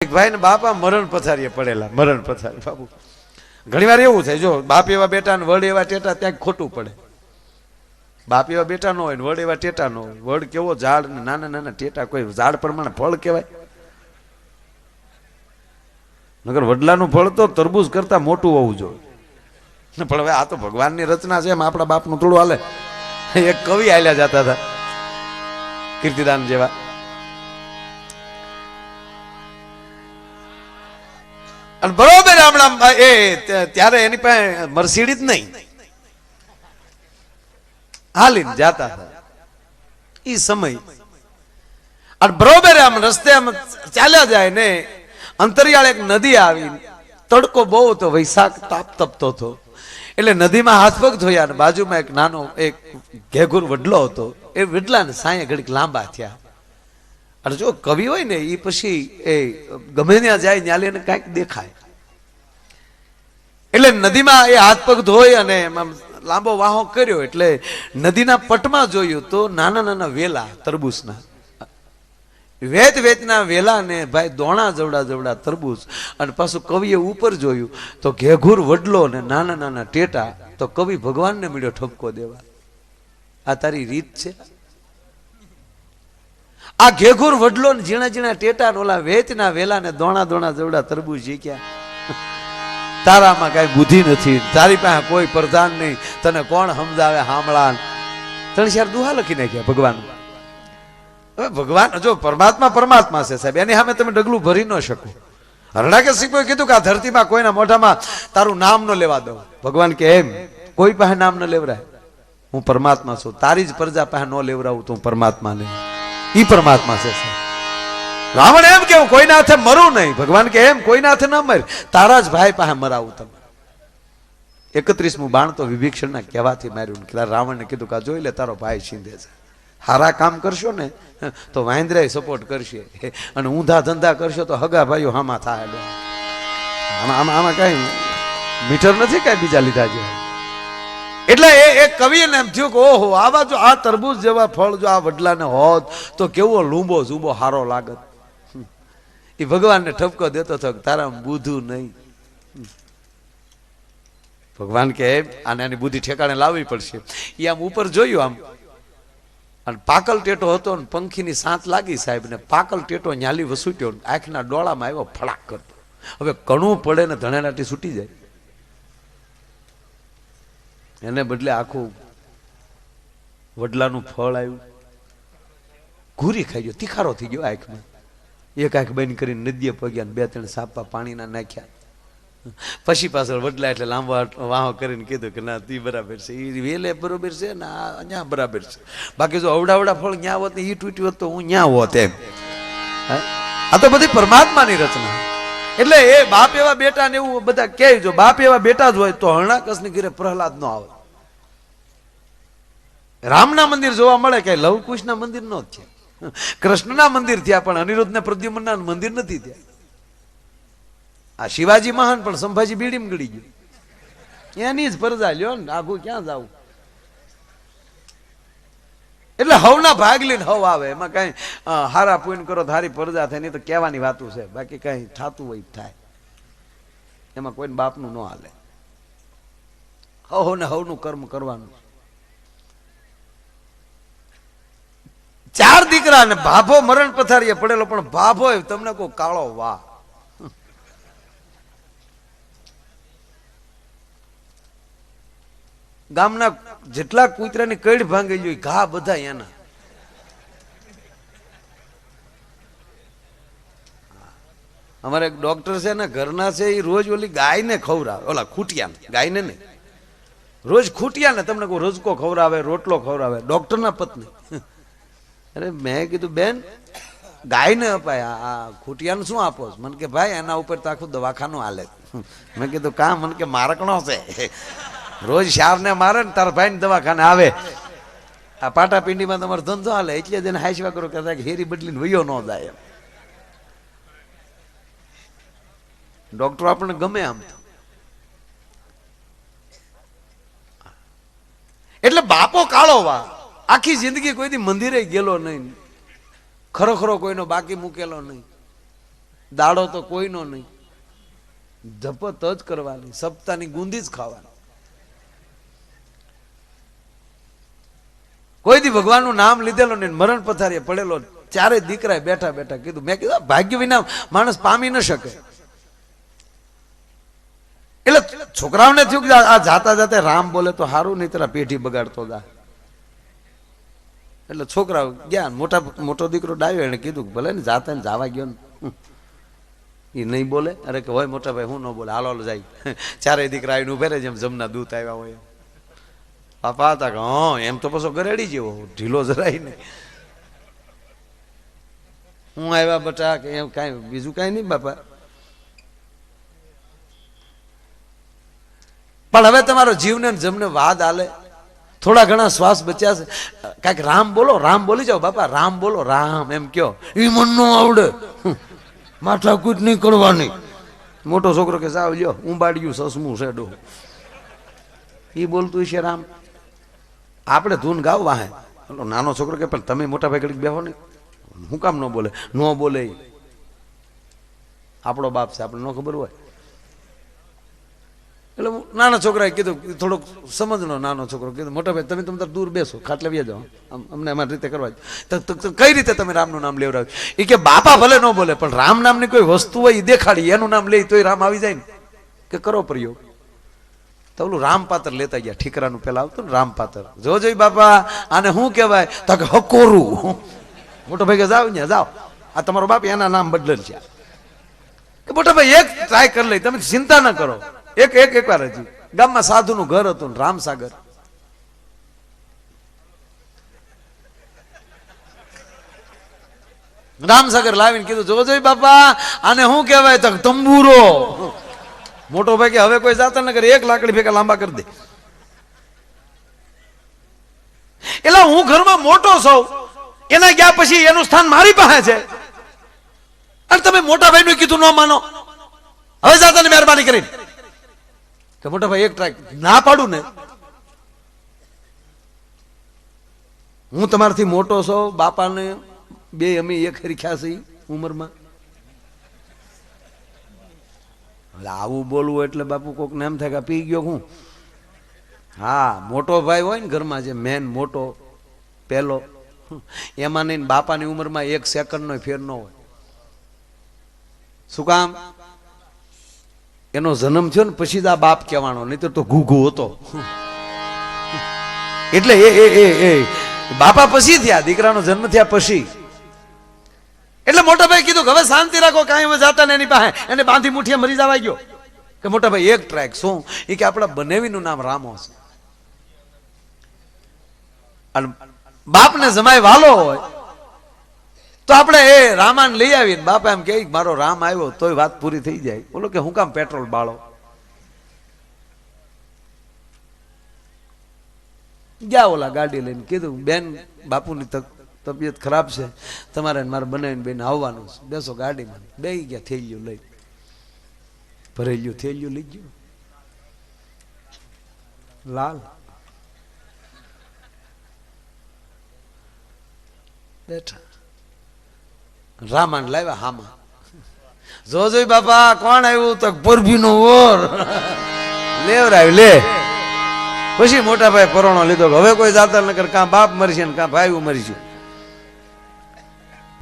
ભાઈ ને બાપા મરણ પથારીએ પડેલા, મરણ પથારી. બાપુ ઘણી વાર એવું થાય, જો બાપ એવા બેટા ને વડ એવા ટેટા, ત્યાં ખોટું પડે. બાપ એવા બેટા ન હોય ને વડ એવા ટેટા ન હોય. વડ કેવો ઝાડ ને નાના નાના ટેટા, કોઈ ઝાડ પ્રમાણે ફળ કહેવાય. નગર વડલાનું ફળ તો તરબૂજ કરતા મોટું હોવું જોઈએ. પણ હવે આ તો ભગવાનની રચના છે, એમ આપણા બાપનું થોડું હાલે. એક કવિ હાલ્યા જતા હતા કીર્તિદાન જેવા. અને બરોબર હમણાં એ ત્યારે એની પાસે મર્સિડીઝ નહીં, હાલીને જાતા હતા ઈ સમય. અને બરોબર આમ રસ્તે આમ ચાલ્યા જાય ને અંતરિયાળ એક નદી આવી. તડકો બહુ હતો, વૈશાખ તાપ તપતો હતો. એટલે નદીમાં હાથ પગ ધોયા ને બાજુમાં એક નાનો એક ઘેઘુર વડલો હતો. એ વડલાને સાંયે ઘડીક લાંબા થયા. અને જો કવિ હોય ને એ પછી એ ગમે ત્યાં જાય ત્યાં એને કાંઈક દેખાય. એટલે નદીમાં એ હાથ પગ ધોઈ અને લાંબો વાહો કર્યો. એટલે નદીના પટમાં જોયું તો નાના નાના વેલા તરબૂચના, વેચ વેચના વેલા ને ભાઈ દોણા જવડા જવડા તરબૂચ. અને પાછું કવિએ ઉપર જોયું તો ઘેઘુર વડલો ને નાના નાના ટેટા. તો કવિ ભગવાનને મળ્યો ઠપકો દેવા, આ તારી રીત છે? આ ઘેઘુર વડલો ને ઝીણા ઝીણા ટેટા ઓલા વેચના વેલા ને દોણા દોણા જવડા તરબૂચ જીક્યા. તારામાં કઈ બુદ્ધિ નથી, તારી પાસે કોઈ પ્રધાન નહીં, તને કોણ સમજાવે હામળા. 3-4 દુહા લખી નાખ્યા ભગવાન. હવે ભગવાન જો પરમાત્મા પરમાત્મા છે સાહેબ, એની સામે તમે ડગલું ભરી ન શકો. હરણાકશિપુએ કીધું કે આ ધરતીમાં કોઈના મોઢામાં તારું નામ ન લેવા દઉં. ભગવાન કે એમ કોઈ પાસે નામ ન લેવરાય, હું પરમાત્મા છું. તારી જ પ્રજા પાસે ન લેવરાવું તો હું પરમાત્મા નહીં. ઈ પરમાત્મા છે સાહેબ. રાવણ એમ કે હું કોઈના હાથે મરું નહીં. ભગવાન કે એમ કોઈના હાથે ન મર, તારા જ ભાઈ પાસે મરાવું. તમે 31મું બાણ તો વિભીષણના કહેવાથી માર્યું. રાવણને કીધું કે જોઈ લે તારો ભાઈ શીંધે છે. હારા કામ કરશો ને તો વાંદરાય સપોર્ટ કરશે, અને ઊંધા ધંધા કરશો તો હગા ભાઈઓ હામાં થાય. આમાં કઈ મીટર નથી કઈ બીજા લીધા છે. એટલે એ કવિને એમ થયું કે ઓહો, આવા જો આ તરબૂચ જેવા ફળ જો આ વડલાને હોત તો કેવો લૂંબો ઝૂંબો હારો લાગત. એ ભગવાનને ઠપકો દેતો હતો કે તારા બુદ્ધું નહીં. ભગવાન કે આને આની બુદ્ધિ ઠેકાણે લાવવી પડશે. એ આમ ઉપર જોયું આમ, અને પાકલ ટેટો હતો ને પંખીની સાંત લાગી સાહેબ ને પાકલ ટેટો ન્યાલી વસૂટ્યો, આંખના ડોળામાં આવ્યો ફળાક કરતો. હવે કણું પડે ને ધણેલાટી છૂટી જાય. એને બદલે આખું વડલાનું ફળ આવ્યું, ઘૂરી ખાઈ ગયો, તીખારો થઈ ગયો આંખમાં. એક આંખ બંધ કરીને નદીએ પગ્યા ને 2-3 સાપા પાણીના નાખ્યા. પછી પાછળ વડલા એટલે લાંબા વાહો કરીને કીધું કે ના તી બરાબર છે, એ વેલે બરોબર છે ને અહીંયા બરાબર છે. બાકી જો અવડાવડા ફળ ન્યા હોત ને ઈ તૂટ્યું હોત તો હું ન્યા હોત એમ. આ તો બધી પરમાત્માની રચના. એટલે એ બાપ એવા બેટા ને એવું બધા કહે. જો બાપ એવા બેટા જ હોય તો હરણાકશની ઘરે પ્રહલાદ નો આવે. રામના મંદિર જોવા મળે કે લવકુશના મંદિર નો થયા, કૃષ્ણના મંદિર થયા, પણ અનિરુદ્ધ ને પ્રદ્યુમ્નના મંદિર નથી થયા. આ શિવાજી મહાન પણ સંભાજી બીડીમ ગળી ગયું. એની જ પરજા લ્યો ને, આઘું ક્યાં જાવ. એટલે હવના ભાગ લઈને હવ આવે. એમાં કઈ હારા પૂન કરો તો હારી પરજા થાય, નહીં તો કહેવાની વાતું છે. બાકી કઈ થતું હોય થાય, એમાં કોઈને બાપનું ન હાલે. હવ ને હવનું કર્મ કરવાનું. 4 દીકરા ને ભાભો મરણ પથારીએ પડેલો, પણ ભાભો તમને કોઈ કાળો વાહ. ગામના જેટલા કૂતરાની કઈડ ભાંગી ગઈ, ઘા બધા એના. અમારે એક ડોક્ટર છે ને ઘરના છે, એ રોજ ઓલી ગાયને ખવડાવે, ઓલા ખૂટિયા ગાયને નહીં, રોજ ખૂટિયા ને તમને કોઈ રોજકો ખવડાવે, રોટલો ખવડાવે. ડોક્ટરના પત્ની. અરે મેં કીધું બેન ગાયને અપાય, આ ખૂટિયાનું શું આપો? મને કે ભાઈ એના ઉપર તો આખું દવાખાનું હાલે. મેં કીધું કામ? મને કે મારકણો છે, રોજ શારને મારે ને તારા ભાઈ ને દવાખાને આવે. આ પાટાપિંડીમાં તમારો ધંધો હાલે, એટલે જ એને હાઈસવા કરો કે હેરી બદલીને વયો ન જાય. ડોક્ટર આપણને ગમે આમ. એટલે બાપો કાળો વા. આખી જિંદગી કોઈ દી મંદિરે ગયેલો નહીં, ખરો કોઈનો બાકી મૂકેલો નહીં. દાડો તો કોઈનો નહીં, જપત જ કરવાની, સપ્તાહની ગુંદી જ ખાવાની. કોઈ દી ભગવાનનું નામ લીધેલો ને મરણ પથારીએ પડેલો, ચારે દીકરાએ બેઠા બેઠા કીધું, મેં કીધું ભાગ્ય વિના માણસ પામી ન શકે. એટલે છોકરાઓને થયું કે આ જાતા જાતે રામ બોલે તો સારું, નહીં તારા પેઢી બગાડતો જા. એટલે છોકરાઓ ગયા, મોટો દીકરો ડાયો, એને કીધું ભલે ને જાતા ને જવા ગયો ને, એ નહીં બોલે. અરે કે હોય મોટા ભાઈ, હું ન બોલે, હાલો હાલો જાય. ચારેય દીકરા આવીને ઉભે રહે, જેમ જમના દૂત આવ્યા હોય. બાપા હતા કે હા, એમ તો પાછો ગરેડી જેવો ઢીલો જરાય નહીં. હું આવ્યા બટા કે એમ કાંઈ બીજું કાંઈ નહીં બાપા, પણ હવે તમારો જીવને જમને વાદ આલે, થોડા ઘણા શ્વાસ બચ્યા છે, કાંઈક રામ બોલો, રામ બોલી જાઓ બાપા, રામ બોલો, રામ એમ કયો. એ મન નો આવડે, માથાકૂટ નહીં કરવાની. મોટો છોકરો કે સાવ લ્યો ઉંબાડ્યું સસમું છે ડો, એ બોલતું છે રામ. આપણે ધૂન ગાવ વાહે. નાનો છોકરો કે પણ તમે મોટા ભાઈ ઘડીક બેહો ને, હું કામ ન બોલે? ન બોલે, આપણો બાપ છે, આપણે ન ખબર હોય. એટલે નાના છોકરાએ કીધું, થોડોક સમજનો નાનો છોકરો કીધું, મોટા ભાઈ તમે તમારે દૂર બેસો, ખાટલે વ્યા જાઓ, અમને અમારી રીતે કરવા. કઈ રીતે તમે રામનું નામ લેવડાવ્યું? એ કે બાપા ભલે ન બોલે, પણ રામ નામની કોઈ વસ્તુ હોય એ દેખાડી, એનું નામ લે તોય રામ આવી જાય ને. કે કરો પ્રયોગ. તો ઓલું રામપાત્ર લેતા ગયા, ઠીકરાનું પેલા આવતું ને રામપાત્ર. જોઈ બાપા આને શું કહેવાય? તો કે હકોરું. મોટો ભાઈ કે જાવ ને, જાઓ, આ તમારો બાપ એના નામ બદલેલ છે. કે મોટા ભાઈ એક ટ્રાય કરી લઈ, તમે ચિંતા ન કરો. એક વાર હજી ગામમાં સાધુનું ઘર હતું, રામસાગર. રામસાગર લાવીને કીધું, જોઈ બાપા આને શું કહેવાય? તો તંબુરો. મોટો ભાઈ કે હવે કોઈ જાતા ન કરે, એક લાકડી ભેગા લાંબા કરી દે. એટલે હું ઘરમાં મોટો છું, એના ગયા પછી એનું સ્થાન મારી પાસે છે, અને તમે મોટા ભાઈ નું કીધું ન માનો. હવે જાતા ને મહેરબાની કરીને કે મોટા ભાઈ એક ટ્રાય ના પાડું ને, હું તમારાથી મોટો છું, બાપાને બે અમે એક હરીખ્યા છીએ ઉંમરમાં. આવું બોલવું એટલે બાપુ કોક ને એમ થાય કે પી ગયો હું. હા, મોટો ભાઈ હોય ને ઘરમાં, જે મેન મોટો પેલો, એમાં નહીં બાપાની ઉંમરમાં 1 સેકન્ડનો ફેર ન હોય. શું કામ? એનો જન્મ થયો ને પછી જ આ બાપ કહેવાનો, નહીં તો ઘૂઘુ હતો. એટલે એ બાપા પછી થયા, દીકરાનો જન્મ થયા પછી. એટલે મોટા ભાઈ કીધું કે હવે શાંતિ રાખો, કાંઈ હવે જાતા ને એની પાસે, એને બાંધી મુઠીએ મરી જવા ગયો. કે મોટા ભાઈ એક ટ્રેક શું? એ કે આપણા બનેવીનું નામ રામો છે, અને બાપને જમાય વાલો હોય તો આપણે એ રામાન લઈ આવીને બાપા એમ કે મારો રામ આવ્યો તોય વાત પૂરી થઈ જાય. બોલો કે હું કામ પેટ્રોલ બાળો? ગયા ઓલા ગાડી લઈને, કીધું બેન બાપુની તબિયત ખરાબ છે, તમારે મારે બનાવીને બેન આવવાનું છે, બેસો ગાડીમાં. બે ગયા, થેલિયું લઈ, ભરેલું થેલિયું લઈ ગયું. લાલ બેઠા, રામાન લાવ્યા હામાં. જોઈ બાપા કોણ આવ્યું? તો પરભીનો ઓર લેવરાવ લે. પછી મોટા ભાઈ પરોણો લીધો, હવે કોઈ જાતર નગર કાં બાપ મરશે ને કાં ભાઈ મરશે.